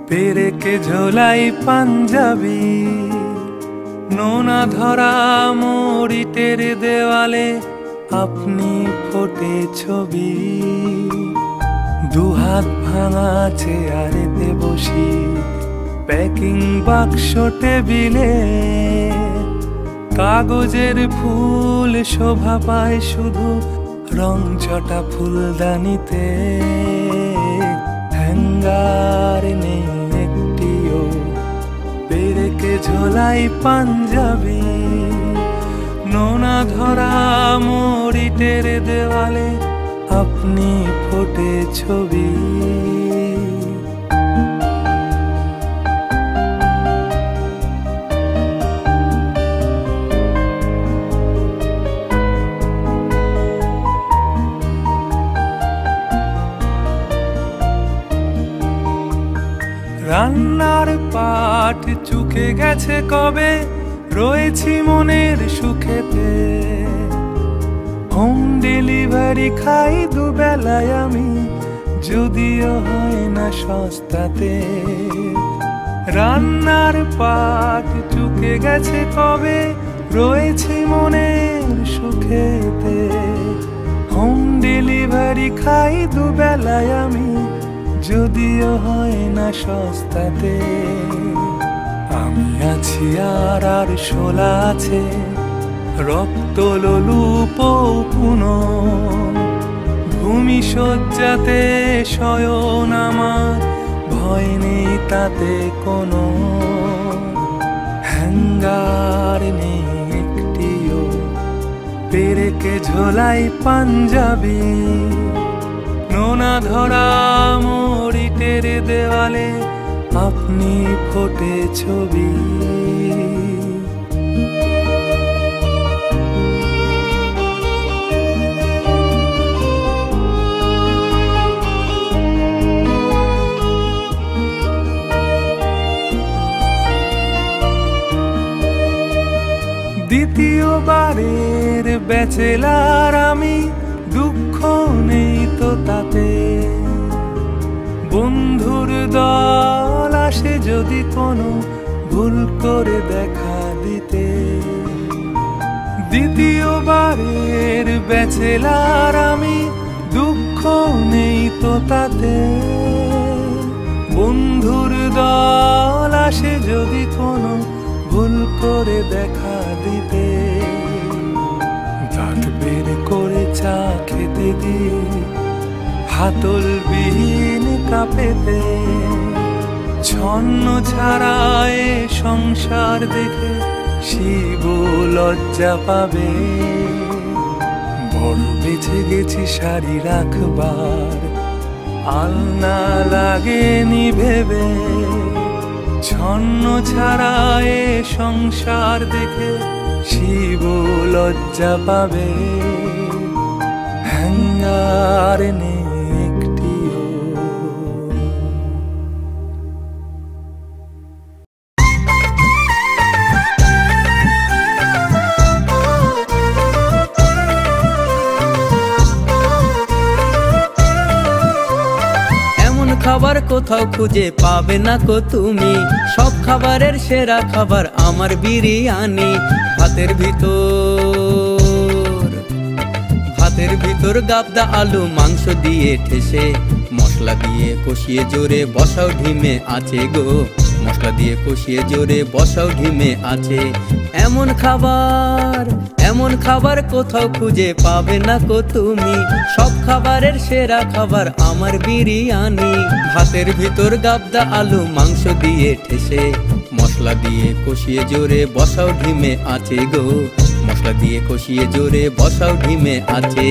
পেরেকে ঝোলাই পাঞ্জাবি, নোনা ধরা মরিটের দেওয়ালে আপনি ফোটে ছবি। দুহাত ভাঙা চেয়ারেতে বসি, প্যাকিং বাক্স টেবিলে, কাগজের ফুল শোভা পায় শুধু রং চটা ফুলদানিতে। হ্যাঙ্গার নেই একটিও, পেরেকে ঝোলাই পাঞ্জাবি, নোনা ধরা মরিটের দেওয়ালে আপনি ফোটে ছবি। রান্নার পাট চুকে গেছে কবে, রয়েছি মনের সুখেতে। হোম ডেলিভারি খাই দুবেলায় আমি, যদিও হয় না সস্তাতে। রান্নার পাট চুকে গেছে কবে, রয়েছি মনের সুখেতে। হোম ডেলিভারি খাই দুবেলায় আমি, যদিও হয় না সস্তাতে। আমি আছি আর শোলা আছে, রক্ত লোলুপ পুনো। ভূমি শয্যাতে শয়ন আমার, ভয় নেই তাতে কোনো। হ্যাঙ্গার নেই একটিও, পেরেকে ঝোলাই পাঞ্জাবি, নোনা ধরা মরিটের দেওয়ালে আপনি ফোটে ছবি। দ্বিতীয়বারের ব্যাচেলার আমি, দুঃখ নেই তো তাতে। বন্ধুর দল আসে যদি কোনো, ভুল করে দেখা দিতে। দ্বিতীয়বারের ব্যাচেলার আমি, দুঃখ নেই তো তাতে। বন্ধুর দল আসে যদি কোনো, ভুল করে দেখা দিতে। দাঁত বের করে চা খেতে দিই, হাতল বিহীন কাপেতে। ছন্ন ছাড়ায় সংসার দেখে শিব লজ্জা পাবে। বড় বেঁচে গেছি শাড়ি রাখবার, আলনা লাগেনি ভেবে। ছন্ন ছাড়ায় সংসার দেখে শিব লজ্জা পাবে। হ্যাঙ্গার নেই একটিও। এমন খাবার কোথাও খুঁজে পাবে না কো তুমি, সব খাবারের সেরা খাবার আমার বিরিয়ানি। ভাতের ভিতর গাবদা আলু মাংস দিয়ে ঠেসে, মশলা দিয়ে কষিয়ে জোরে বসাও ঢিমে আছে গো। মশলা দিয়ে কষিয়ে জোরে বসাও ঢিমে আছে। এমন খাবার কোথাও খুঁজে পাবে না কো তুমি, সব খাবারের সেরা খাবার আমার বিরিয়ানি। ভাতের ভিতর গাবদা আলু মাংস দিয়ে ঠেসে, মশলা দিয়ে কষিয়ে জোরে বসাও ঢিমে আছে গো। মশলা দিয়ে কষিয়ে জোরে বসাও ঢিমে আছে।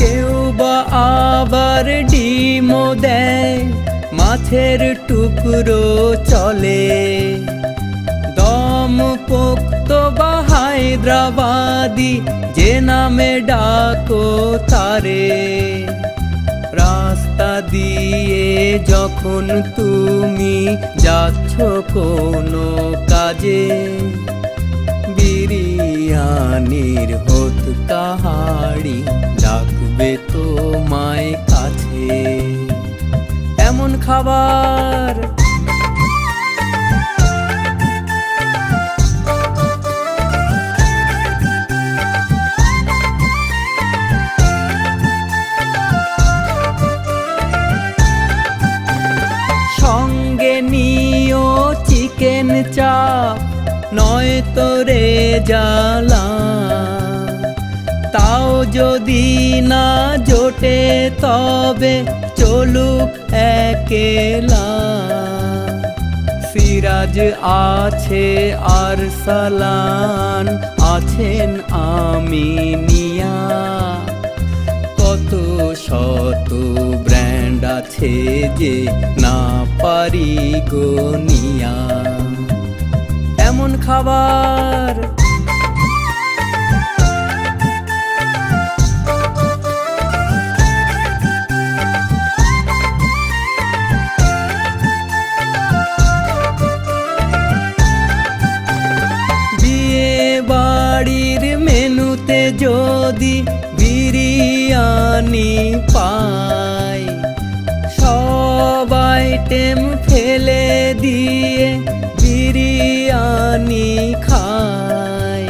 কেউ বা আবার ডিমও দেয়, মাছের টুকরো চলে। দম পোক্ত বা হায়দ্রাবাদি, যে নামে ডাকো তারে। রাস্তা টাকা দিয়ে যখন তুমি যাচ্ছ কোনো কাজে, বিরিয়ানির হোত কাহাড়ি ডাকবে তোমায় কাছে। এমন খাবার সঙ্গে নিও চিকেন চাপ, নয় তোরে জ্বালা। তাও যদি না জোটে তবে চলুক একেলা। সিরাজ আছে আর সালান আছেন আমিনিয়া, কত শত ব্র্যান্ড আছে যে না পারি গনিয়া। এমন খাবার বিয়ে বাড়ির মেনুতে যদি বিরিয়ানি পাই, সব আইটেম ফেলে দিয়ে বিরিয়ানি খাই।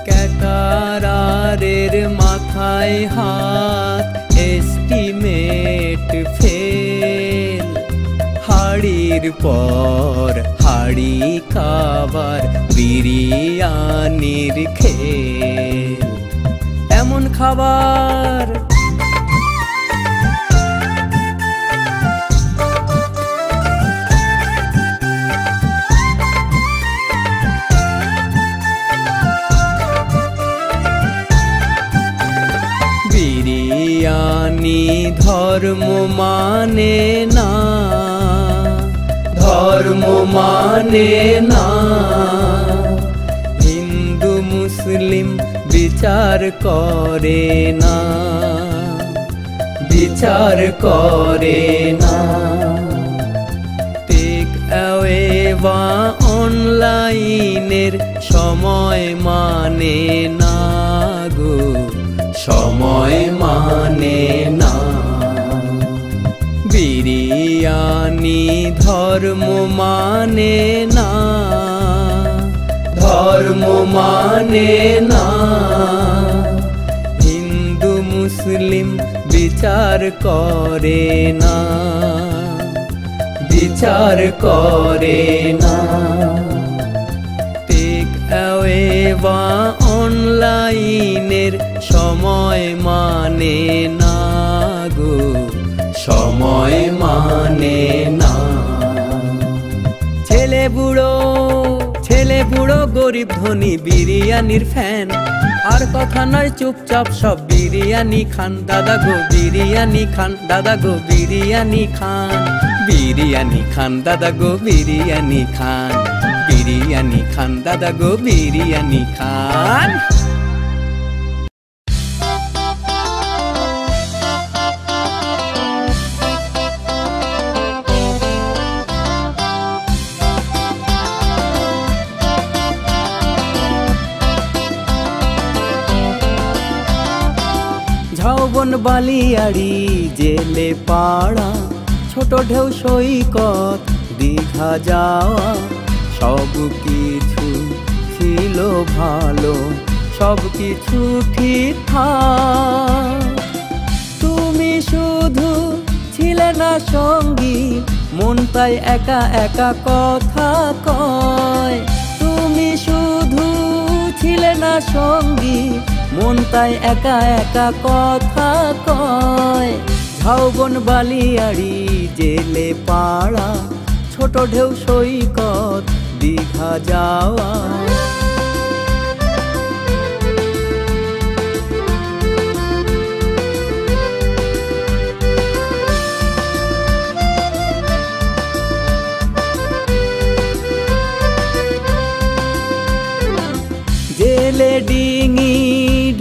ক্যাটারারের মাথায় হাত, এস্টিমেট ফেল। হাড়ির পর হাড়ি খাবার বিরিয়ানির খেল। এমন খাবার বিরিয়ানি ধর্ম মানে না, ধর্ম মানে না। হিন্দু মুসলিম বিচার করে না, বিচার করে না। টেক অ্যাওয়ে বা অনলাইনের সময় মানে না গো, সময় মানে না। বিরিয়ানি ধর্ম মানে না, ধর্ম মানে না। হিন্দু মুসলিম বিচার করে না, বিচার করে না। টেক অ্যাওয়ে বা অনলাইনের সময় মানে না গো, সময় মানে না। ছেলে বুড়ো গরিব ধনী বিরিয়ানির ফ্যান। আর কথা নয় চুপচাপ সব বিরিয়ানি খান। দাদা গো বিরিয়ানি খান, দাদা গো বিরিয়ানি খান। বিরিয়ানি খান দাদা গো বিরিয়ানি খান। বিরিয়ানি খান দাদা গো বিরিয়ানি খান। ঝাউবন বালিয়াড়ি জেলে পাড়া, ছোট ঢেউ সৈকত দীঘা যাওয়া। সব কিছু ছিল ভালো, সব কিছু ঠিকঠাক। তুমি শুধু ছিলে না সঙ্গী, মন তাই একা একা কথা কয়। তুমি শুধু ছিলে না সঙ্গী, মন তাই একা একা কথা কয়। ঝাউবন বালিয়াড়ি জেলে পাড়া, ছোট ঢেউ সৈকত দীঘা যাওয়া। জেলে ডিঙি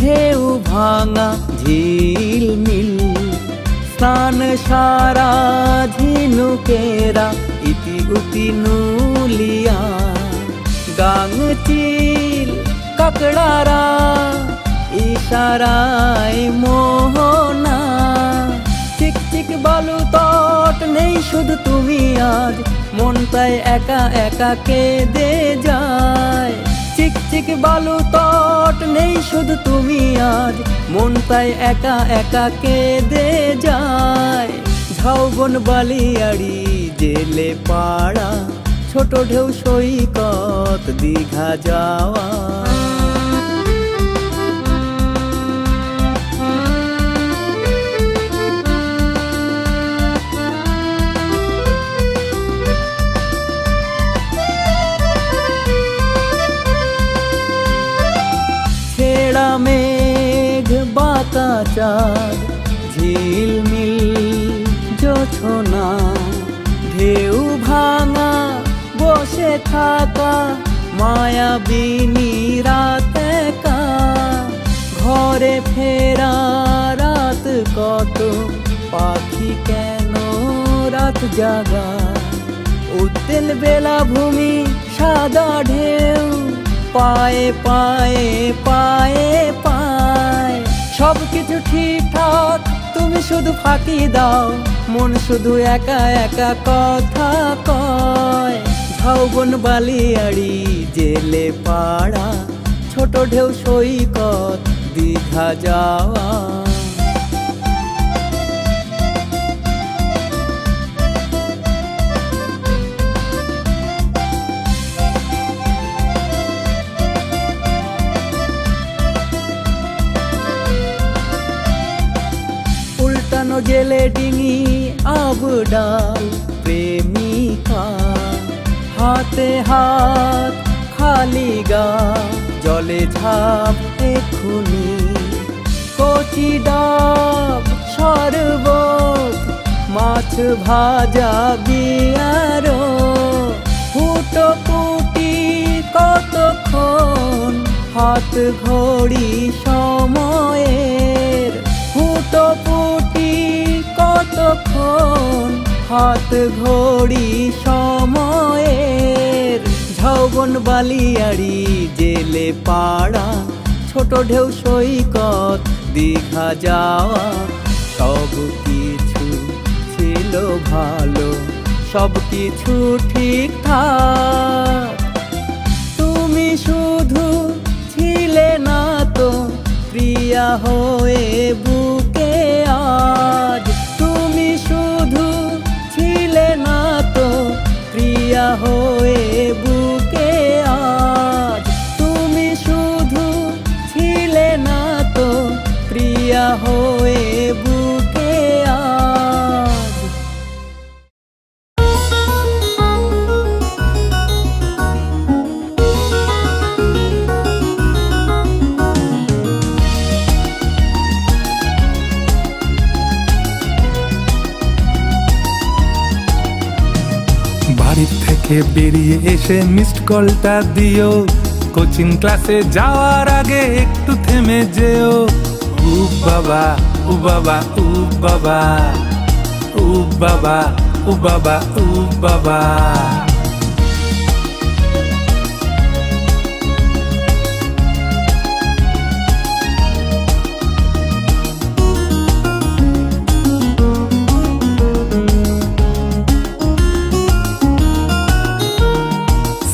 ঢেউ ভাঙা ঝিলমিল, প্রাণ সারা ঝিনুকেরা ইতি উতি নুলিয়া গাংচিল কাকড়ারা ইশারায় মোহনা চিক চিক বালু তট নেই শুধু তুমি আজ মনটাই একা একা কেঁদে যায় চিক চিক বালু তট নেই শুধু তুমি আজ মনটাই একা একা কেঁদে যায় ঝাউবন বালিয়াড়ি জেলে পাড়া ছোট ঢেউ সৈকত দীঘা যাওয়া ছেড়া মেঘ বাঁকা চাঁদ ঝিলমিল জোছনা ঢেউ ভাঙা বসে থাকা মায়াবিনী রাত একা ঘরে ফেরা রাত কত পাখি কেন রাত জাগা উত্তেল বেলা ভূমি সাদা ঢেউ পায়ে পায়ে পায়ে পায় সবকিছু ঠিকঠাক তুমি শুধু ফাঁকি দাও মন শুধু একা একা কথা কয় ঝাউবন বালিয়াড়ি জেলে পাড়া ছোট ঢেউ সৈকত দীঘা যাওয়া জেলে ডিঙি আবডাল প্রেমিকা হাতে হাত খালি গা জলে ঝাঁপ এক্ষুনি কচি ডাব শরবত মাছ ভাজা বিয়ারো ফুটো পুটি কতক্ষণ হাত ঘড়ি সময়ের ফুটো পুটি কতক্ষণ হাত ঘড়ি সময়ের ঝাউবন বালিয়াড়ি জেলে পাড়া ছোট ঢেউ সৈকত দীঘা যাওয়া সব কিছু ছিল ভালো সব কিছু ঠিকঠাক তুমি শুধু ছিলে না তো প্রিয়া হয়ে বুকে আজ তুমি শুধু ছিলে না তো প্রিয়া হয়ে বুকে আজ তুমি শুধু ছিলে না তো প্রিয়া হয়ে বুকে আজ বাড়ি থেকে বেরিয়ে এসে মিসড কলটা দিও কোচিং ক্লাসে যাওয়ার আগে একটু থেমে যেও উ বাবা উ বাবা উ বাবা উ বাবা উ বাবা উ বাবা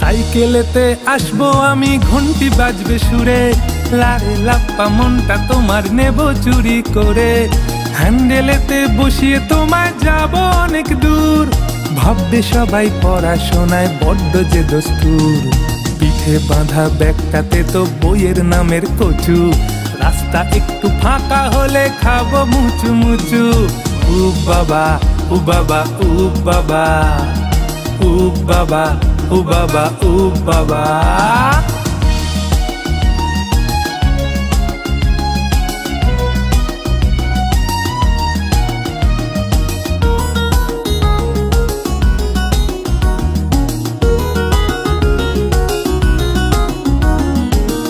সাইকেলেতে আসবো আমি ঘন্টি বাজবে সুরে লারে লাপ্পা মনটা তোমার নেব চুরি করে হ্যান্ডেলেতে বসিয়ে তোমায় যাব অনেক দূর ভাববে সবাই পড়াশোনায় বড্ড যে দস্তুর পিঠে বাঁধা ব্যাগটাতে তো বইয়ের নামের কচু রাস্তা একটু ফাঁকা হলে খাবো মুচু মুচু উ বাবা উ বাবা উ বাবা উ বাবা ও বাবা ও বাবা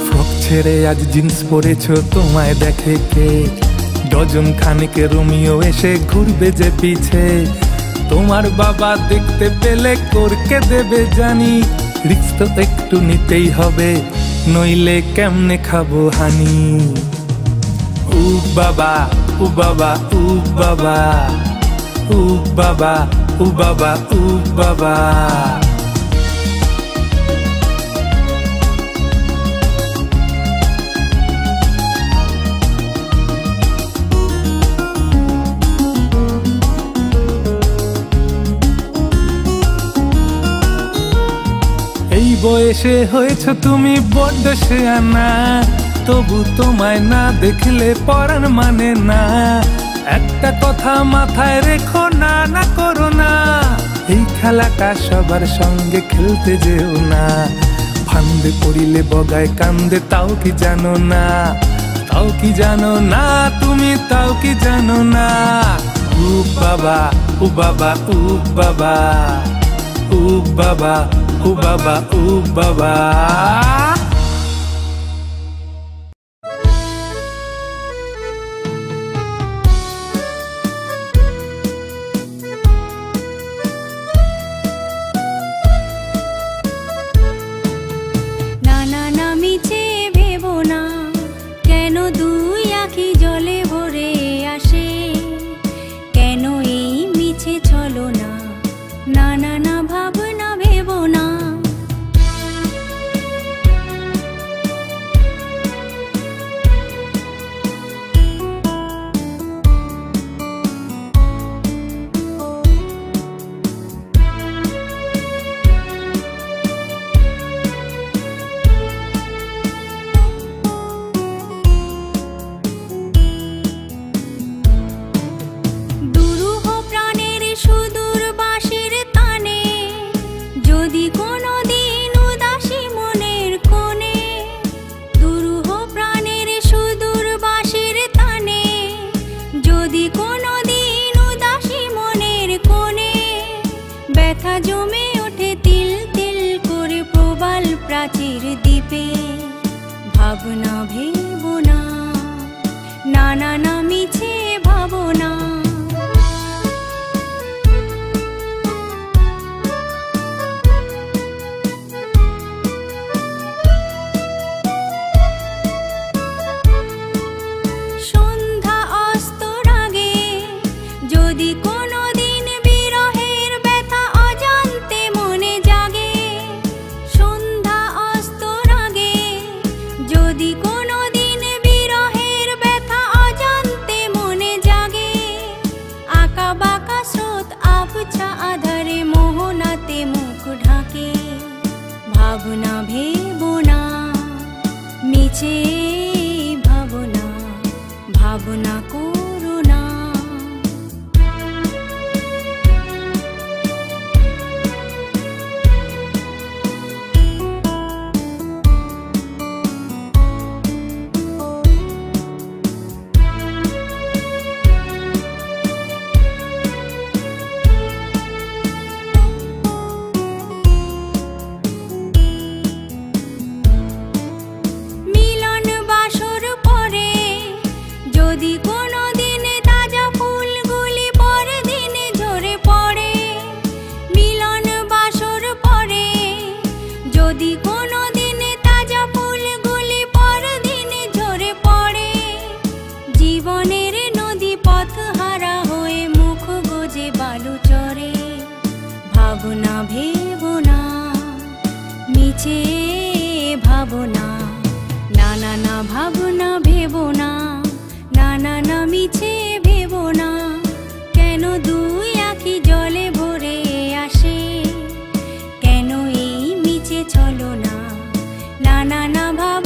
ফ্রক ছেড়ে আজ জিন্স পরেছো তোমায় দেখে কে ডজন খানিকে রোমিও এসে ঘুরবে যে পিছে। তোমার বাবা দেখতে পেলে করকে দেবে জানি, রিস্ক তো একটু নিতেই হবে, নইলে কেমনে খাবো হানি। উ বাবা উ বাবা উ বাবা উ বাবা উ বাবা উ বাবা। এই বয়সে হয়েছ তুমি বড্ড শেয়ানা, তবু তোমায় না দেখলে পরাণ মানে না। একটা কথা মাথায় রেখো, না না করো না, এই খেলাটা সবার সঙ্গে খেলতে যেও না। ফান্দে পড়িলে বগায় কান্দে, তাও কি জানো না, তাও কি জানো না তুমি, তাও কি জানো না। উ বাবা উ বাবা উ বাবা উ বাবা উ বাবা উ বাবা। ভাবনা ভেবো না, না না না মিছে ভাবো না। সন্ধ্যা অস্তর আগে যদি কোনো দিন বিরহের ব্যথা অজান্তে মনে জাগে, সন্ধ্যা অস্তর আগে যদি কোনো দিন বিরহের ব্যথা অজান্তে মনে জাগে, আঁকা বাঁকা স্রোত আবছা আধারে মোহনাতে মুখ ঢাকে। ভাবনা ভেবো না, মিছে ভাবনা, ভাবনা করো না। মিলন বাসর পরে যদি কোনো দিন তাজা ফুলগুলি পরে দিনে ঝরে পড়ে, মিলন বাসর পরে যদি কোনো দিন তাজা ফুলগুলি পরে দিনে ঝরে পড়ে, জীবনের নদী পথ হারা হয়ে মুখ গোজে বালু চরে। ভাবনা ভেবো না, মিছে ভাবনা, না না না ভাবনা ভেবো না, না না না মিছে ভেবো না। কেন দুই আঁখি জলে ভরে আসে, কেন এই মিছে ছলনা, না না না ভাব